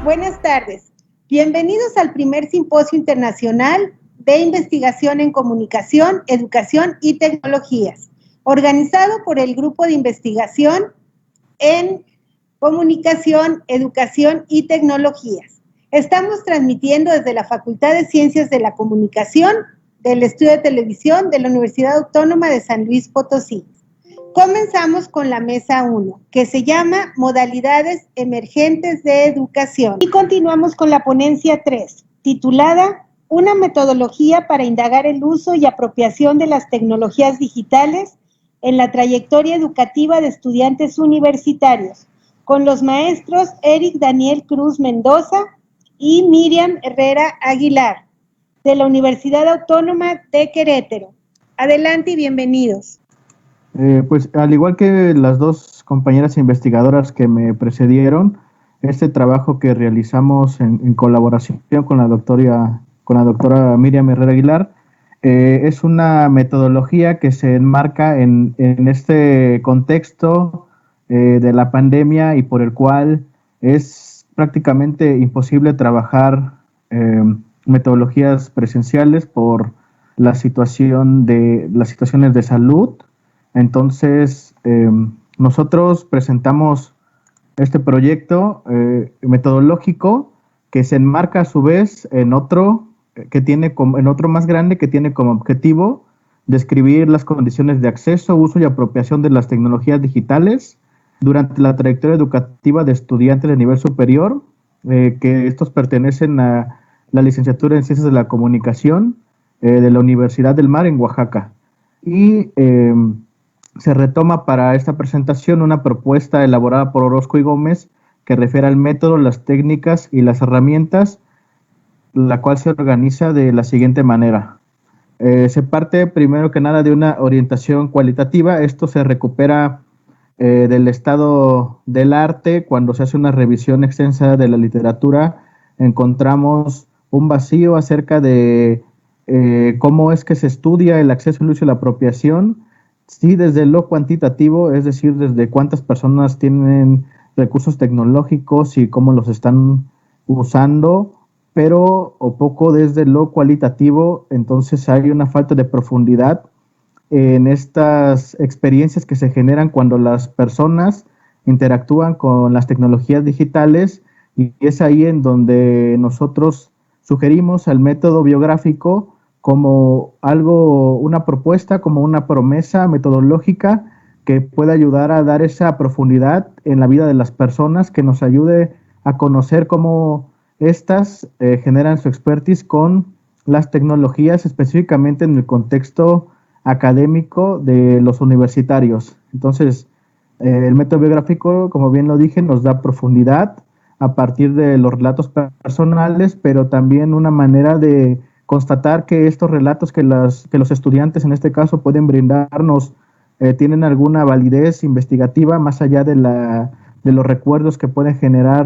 Buenas tardes. Bienvenidos al primer Simposio Internacional de Investigación en Comunicación, Educación y Tecnologías, organizado por el Grupo de Investigación en Comunicación, Educación y Tecnologías. Estamos transmitiendo desde la Facultad de Ciencias de la Comunicación del Estudio de Televisión de la Universidad Autónoma de San Luis Potosí. Comenzamos con la mesa 1, que se llama Modalidades Emergentes de Educación. Y continuamos con la ponencia 3, titulada Una metodología para indagar el uso y apropiación de las tecnologías digitales en la trayectoria educativa de estudiantes universitarios, con los maestros Eric Daniel Cruz Mendoza y Miriam Herrera Aguilar, de la Universidad Autónoma de Querétaro. Adelante y bienvenidos. Pues al igual que las dos compañeras investigadoras que me precedieron, este trabajo que realizamos en colaboración con la doctora Miriam Herrera Aguilar, es una metodología que se enmarca en este contexto de la pandemia y por el cual es prácticamente imposible trabajar metodologías presenciales por las situaciones de salud. Entonces, nosotros presentamos este proyecto metodológico que se enmarca a su vez en otro más grande que tiene como objetivo describir las condiciones de acceso, uso y apropiación de las tecnologías digitales durante la trayectoria educativa de estudiantes de nivel superior, que estos pertenecen a la licenciatura en Ciencias de la Comunicación de la Universidad del Mar en Oaxaca. Y se retoma para esta presentación una propuesta elaborada por Orozco y Gómez que refiere al método, las técnicas y las herramientas, la cual se organiza de la siguiente manera. Se parte primero que nada de una orientación cualitativa. Esto se recupera del estado del arte. Cuando se hace una revisión extensa de la literatura, encontramos un vacío acerca de cómo es que se estudia el acceso, el uso y la apropiación. Sí, desde lo cuantitativo, es decir, desde cuántas personas tienen recursos tecnológicos y cómo los están usando, pero o poco desde lo cualitativo. Entonces hay una falta de profundidad en estas experiencias que se generan cuando las personas interactúan con las tecnologías digitales, y es ahí en donde nosotros sugerimos al método biográfico como una propuesta, como una promesa metodológica que pueda ayudar a dar esa profundidad en la vida de las personas, que nos ayude a conocer cómo éstas generan su expertise con las tecnologías, específicamente en el contexto académico de los universitarios. Entonces, el método biográfico, como bien lo dije, nos da profundidad a partir de los relatos personales, pero también una manera de constatar que estos relatos que los estudiantes en este caso pueden brindarnos tienen alguna validez investigativa más allá de los recuerdos que pueden generar,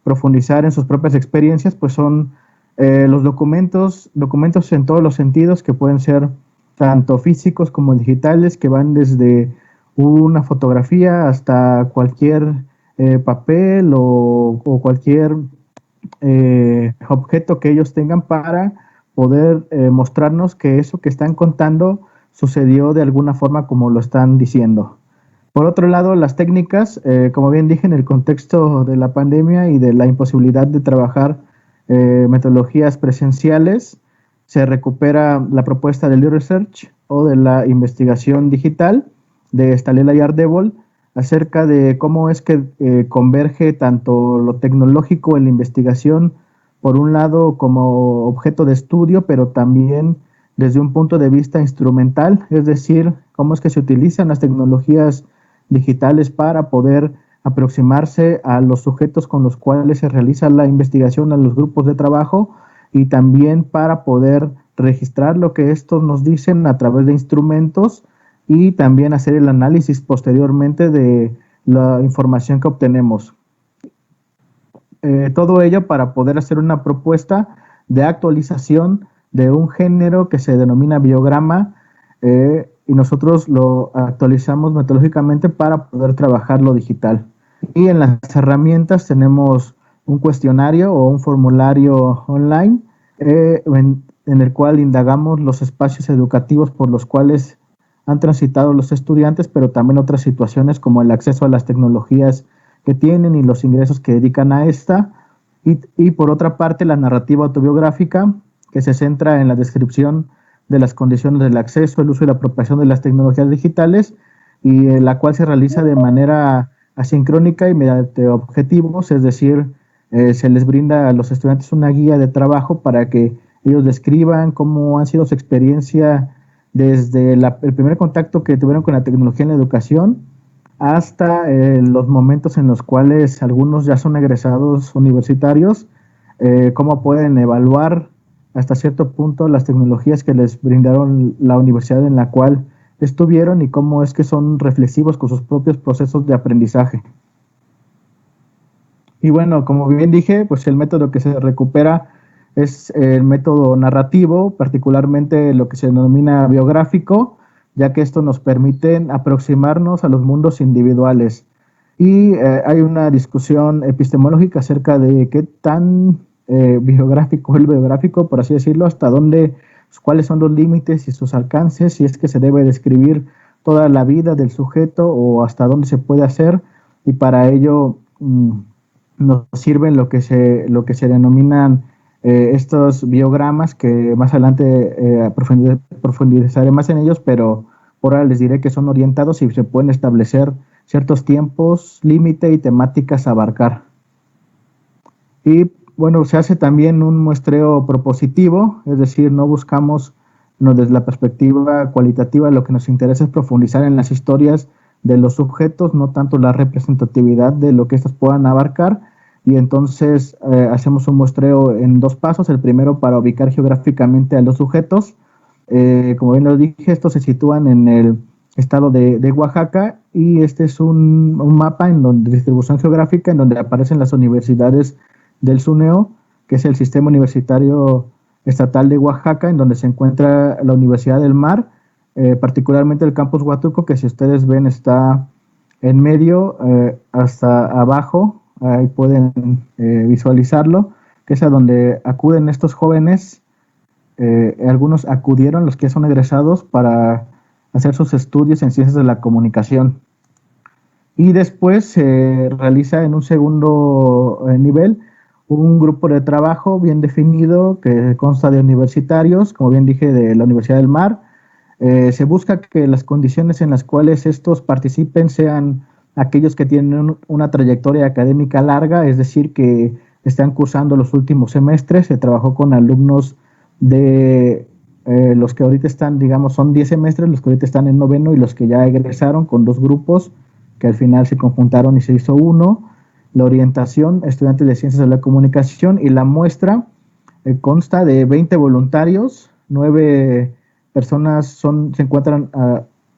profundizar en sus propias experiencias, pues son los documentos en todos los sentidos, que pueden ser tanto físicos como digitales, que van desde una fotografía hasta cualquier papel o cualquier objeto que ellos tengan para poder mostrarnos que eso que están contando sucedió de alguna forma como lo están diciendo. Por otro lado, las técnicas, como bien dije, en el contexto de la pandemia y de la imposibilidad de trabajar metodologías presenciales, se recupera la propuesta del e-research o de la investigación digital de Stalela y Ardevol, acerca de cómo es que converge tanto lo tecnológico en la investigación, por un lado como objeto de estudio, pero también desde un punto de vista instrumental, es decir, cómo es que se utilizan las tecnologías digitales para poder aproximarse a los sujetos con los cuales se realiza la investigación, a los grupos de trabajo, y también para poder registrar lo que estos nos dicen a través de instrumentos y también hacer el análisis posteriormente de la información que obtenemos. Todo ello para poder hacer una propuesta de actualización de un género que se denomina biograma, y nosotros lo actualizamos metodológicamente para poder trabajar lo digital. Y en las herramientas tenemos un cuestionario o un formulario online en el cual indagamos los espacios educativos por los cuales han transitado los estudiantes, pero también otras situaciones como el acceso a las tecnologías que tienen y los ingresos que dedican a esta. Y por otra parte, la narrativa autobiográfica, que se centra en la descripción de las condiciones del acceso, el uso y la apropiación de las tecnologías digitales, y la cual se realiza de manera asincrónica y mediante objetivos, es decir, se les brinda a los estudiantes una guía de trabajo para que ellos describan cómo ha sido su experiencia desde el primer contacto que tuvieron con la tecnología en la educación hasta los momentos en los cuales algunos ya son egresados universitarios, cómo pueden evaluar hasta cierto punto las tecnologías que les brindaron la universidad en la cual estuvieron y cómo es que son reflexivos con sus propios procesos de aprendizaje. Y bueno, como bien dije, pues el método que se recupera es el método narrativo, particularmente lo que se denomina biográfico, ya que esto nos permite aproximarnos a los mundos individuales. Y hay una discusión epistemológica acerca de qué tan biográfico es el biográfico, por así decirlo, hasta dónde, cuáles son los límites y sus alcances, si es que se debe describir toda la vida del sujeto o hasta dónde se puede hacer, y para ello nos sirven lo que se denominan estos biogramas, que más adelante profundizaré más en ellos, pero por ahora les diré que son orientados y se pueden establecer ciertos tiempos, límite y temáticas a abarcar. Y bueno, se hace también un muestreo propositivo, es decir, no buscamos desde la perspectiva cualitativa, lo que nos interesa es profundizar en las historias de los sujetos, no tanto la representatividad de lo que éstas puedan abarcar, y entonces hacemos un muestreo en dos pasos. El primero para ubicar geográficamente a los sujetos. Como bien lo dije, estos se sitúan en el estado de Oaxaca, y este es un mapa de distribución geográfica en donde aparecen las universidades del SUNEO, que es el Sistema Universitario Estatal de Oaxaca, en donde se encuentra la Universidad del Mar, particularmente el campus Huatulco, que si ustedes ven está en medio hasta abajo, ahí pueden visualizarlo, que es a donde acuden estos jóvenes. Algunos acudieron, los que son egresados, para hacer sus estudios en ciencias de la comunicación. Y después se realiza en un segundo nivel un grupo de trabajo bien definido que consta de universitarios, como bien dije, de la Universidad del Mar. Se busca que las condiciones en las cuales estos participen sean aquellos que tienen una trayectoria académica larga, es decir, que están cursando los últimos semestres. Se trabajó con alumnos de los que ahorita están, digamos, son 10 semestres, los que ahorita están en noveno y los que ya egresaron, con dos grupos que al final se conjuntaron y se hizo uno. La orientación, estudiantes de ciencias de la comunicación, y la muestra consta de 20 voluntarios, 9 personas se encuentran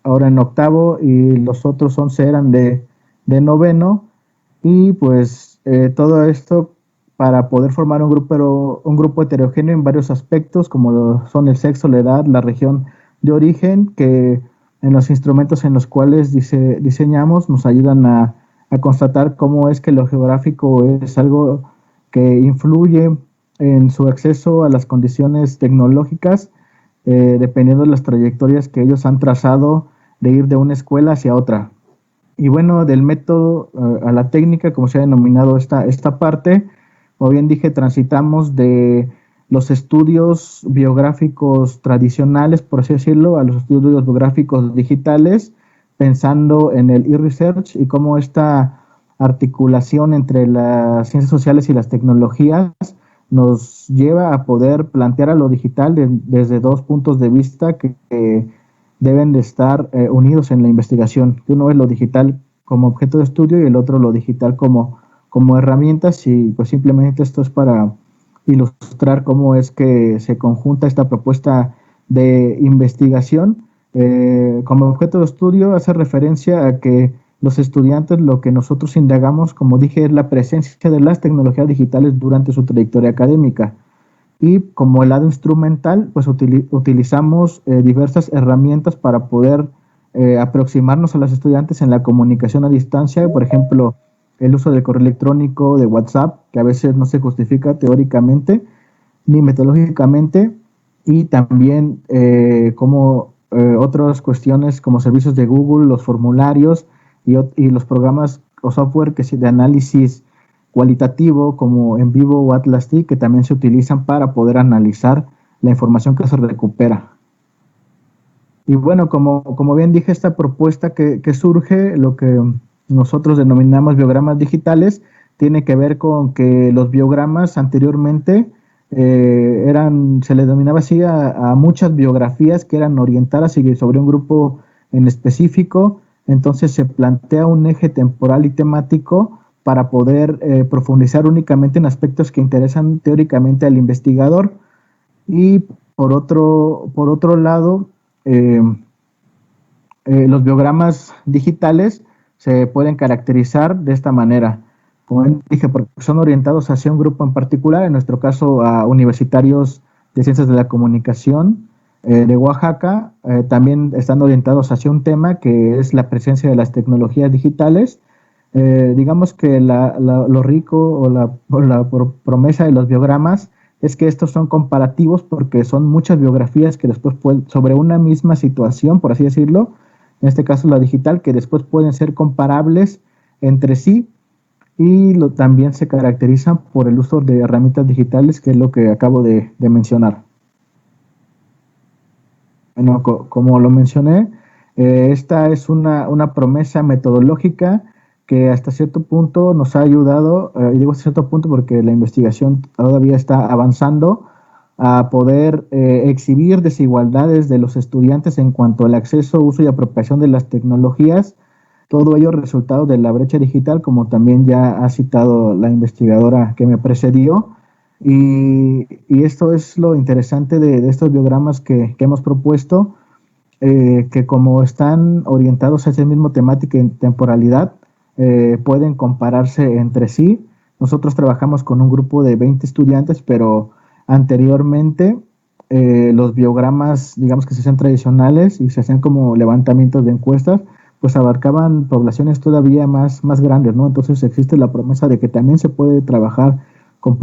ahora en octavo y los otros 11 eran de noveno, y pues todo esto para poder formar un grupo heterogéneo en varios aspectos, como son el sexo, la edad, la región de origen, que en los instrumentos en los cuales diseñamos nos ayudan a constatar cómo es que lo geográfico es algo que influye en su acceso a las condiciones tecnológicas, dependiendo de las trayectorias que ellos han trazado de ir de una escuela hacia otra. Y bueno, del método a la técnica, como se ha denominado esta parte, como bien dije, transitamos de los estudios biográficos tradicionales, por así decirlo, a los estudios biográficos digitales, pensando en el e-research y cómo esta articulación entre las ciencias sociales y las tecnologías nos lleva a poder plantear a lo digital desde dos puntos de vista que deben de estar unidos en la investigación. Uno es lo digital como objeto de estudio y el otro lo digital como herramientas, y pues simplemente esto es para ilustrar cómo es que se conjunta esta propuesta de investigación. Como objeto de estudio hace referencia a que los estudiantes, lo que nosotros indagamos, como dije, es la presencia de las tecnologías digitales durante su trayectoria académica. Y como el lado instrumental, pues utilizamos diversas herramientas para poder aproximarnos a los estudiantes en la comunicación a distancia. Por ejemplo, el uso del correo electrónico, de WhatsApp, que a veces no se justifica teóricamente ni metodológicamente, y también como otras cuestiones como servicios de Google, los formularios y los programas o software de análisis cualitativo como En Vivo o Atlas-T, que también se utilizan para poder analizar la información que se recupera. Y bueno, como bien dije, esta propuesta que surge, lo que nosotros denominamos biogramas digitales, tiene que ver con que los biogramas anteriormente se le denominaba así a muchas biografías que eran orientadas sobre un grupo en específico. Entonces se plantea un eje temporal y temático para poder profundizar únicamente en aspectos que interesan teóricamente al investigador. Y por otro lado, los biogramas digitales se pueden caracterizar de esta manera. Como dije, porque son orientados hacia un grupo en particular, en nuestro caso a universitarios de Ciencias de la Comunicación de Oaxaca, también están orientados hacia un tema que es la presencia de las tecnologías digitales. Digamos que lo rico o la promesa de los biogramas es que estos son comparativos porque son muchas biografías que después sobre una misma situación, por así decirlo, en este caso la digital, que después pueden ser comparables entre sí, y también se caracterizan por el uso de herramientas digitales, que es lo que acabo de mencionar. Bueno, como lo mencioné, esta es una promesa metodológica que hasta cierto punto nos ha ayudado, y digo hasta cierto punto porque la investigación todavía está avanzando, a poder exhibir desigualdades de los estudiantes en cuanto al acceso, uso y apropiación de las tecnologías, todo ello resultado de la brecha digital, como también ya ha citado la investigadora que me precedió. Y esto es lo interesante de estos biogramas que hemos propuesto, que como están orientados a esa misma temática y temporalidad, pueden compararse entre sí. Nosotros trabajamos con un grupo de 20 estudiantes, pero anteriormente los biogramas, digamos que se hacían tradicionales y se hacían como levantamientos de encuestas, pues abarcaban poblaciones todavía más grandes, ¿no? Entonces existe la promesa de que también se puede trabajar con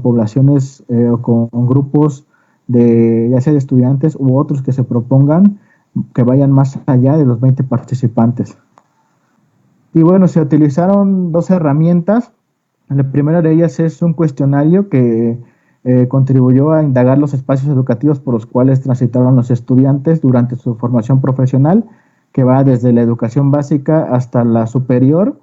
poblaciones o con grupos ya sea de estudiantes u otros que se propongan que vayan más allá de los 20 participantes. Y bueno, se utilizaron dos herramientas. La primera de ellas es un cuestionario que contribuyó a indagar los espacios educativos por los cuales transitaron los estudiantes durante su formación profesional, que va desde la educación básica hasta la superior.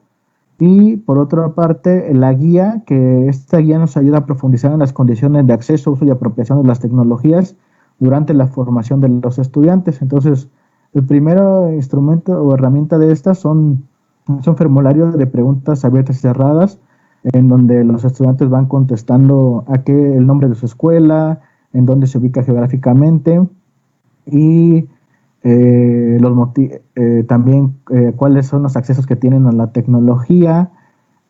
Y por otra parte, la guía, que esta guía nos ayuda a profundizar en las condiciones de acceso, uso y apropiación de las tecnologías durante la formación de los estudiantes. Entonces, el primer instrumento o herramienta de estas son formularios de preguntas abiertas y cerradas, en donde los estudiantes van contestando el nombre de su escuela, en dónde se ubica geográficamente y también cuáles son los accesos que tienen a la tecnología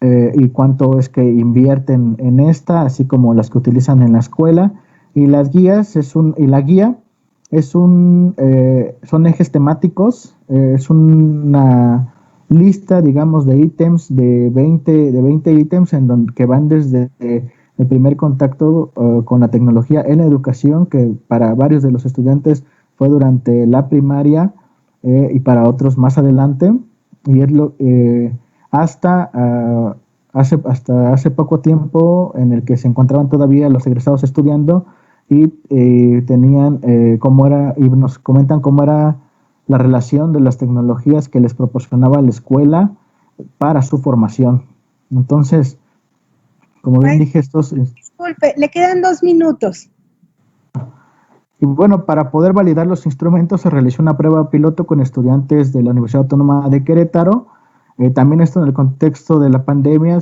y cuánto es que invierten en esta, así como las que utilizan en la escuela. Y la guía son ejes temáticos, es una lista, digamos, de ítems, de 20 ítems que van desde el primer contacto con la tecnología en la educación, que para varios de los estudiantes fue durante la primaria y para otros más adelante, y es hasta hace poco tiempo en el que se encontraban todavía los egresados estudiando y tenían y nos comentan cómo era la relación de las tecnologías que les proporcionaba la escuela para su formación. Entonces, como bien dije, Disculpe, le quedan 2 minutos. Y bueno, para poder validar los instrumentos se realizó una prueba piloto con estudiantes de la Universidad Autónoma de Querétaro. También esto en el contexto de la pandemia,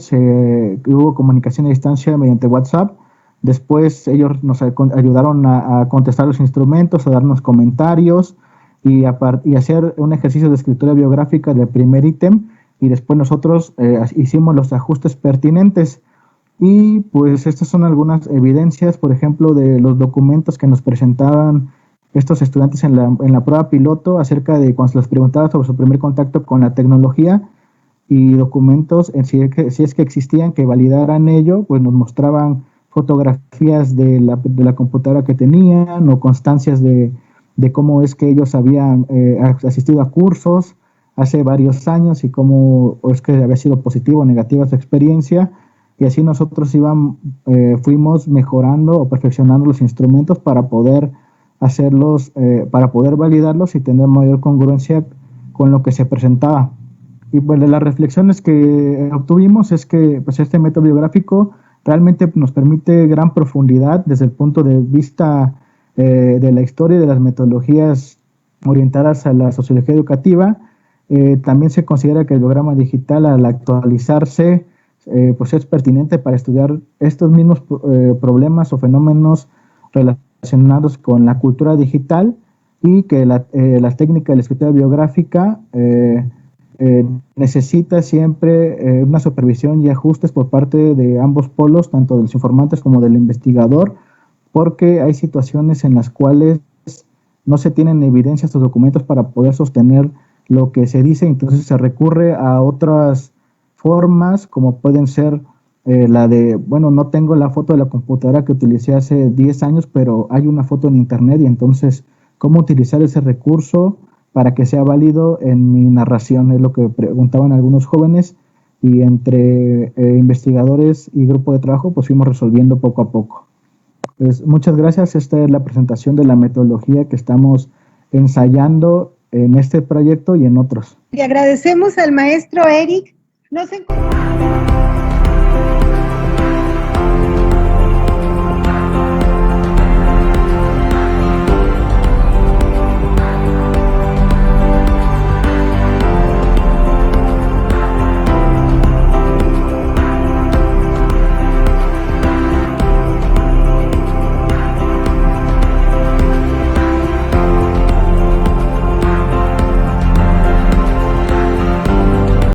hubo comunicación a distancia mediante WhatsApp. Después ellos nos ayudaron a contestar los instrumentos, a darnos comentarios y hacer un ejercicio de escritura biográfica del primer ítem, y después nosotros hicimos los ajustes pertinentes. Y pues estas son algunas evidencias, por ejemplo, de los documentos que nos presentaban estos estudiantes en la prueba piloto acerca de cuando se les preguntaba sobre su primer contacto con la tecnología. y documentos, si es que existían, que validaran ello, pues nos mostraban fotografías de la computadora que tenían o constancias de cómo es que ellos habían asistido a cursos hace varios años y cómo es que había sido positivo o negativa su experiencia, y así nosotros fuimos mejorando o perfeccionando los instrumentos para poder hacerlos, para poder validarlos y tener mayor congruencia con lo que se presentaba. Y pues de las reflexiones que obtuvimos es que pues este método biográfico realmente nos permite gran profundidad desde el punto de vista de la historia y de las metodologías orientadas a la sociología educativa. También se considera que el biograma digital, al actualizarse, pues es pertinente para estudiar estos mismos problemas o fenómenos relacionados con la cultura digital, y que las técnicas de la escritura biográfica necesita siempre una supervisión y ajustes por parte de ambos polos, tanto de los informantes como del investigador, porque hay situaciones en las cuales no se tienen evidencias o documentos para poder sostener lo que se dice, entonces se recurre a otras formas, como pueden ser la de, bueno, no tengo la foto de la computadora que utilicé hace 10 años, pero hay una foto en internet, y entonces, ¿cómo utilizar ese recurso para que sea válido en mi narración? Es lo que preguntaban algunos jóvenes, y entre investigadores y grupo de trabajo, pues fuimos resolviendo poco a poco. Pues muchas gracias. Esta es la presentación de la metodología que estamos ensayando en este proyecto y en otros. Le agradecemos al maestro Eric. Nos encontramos.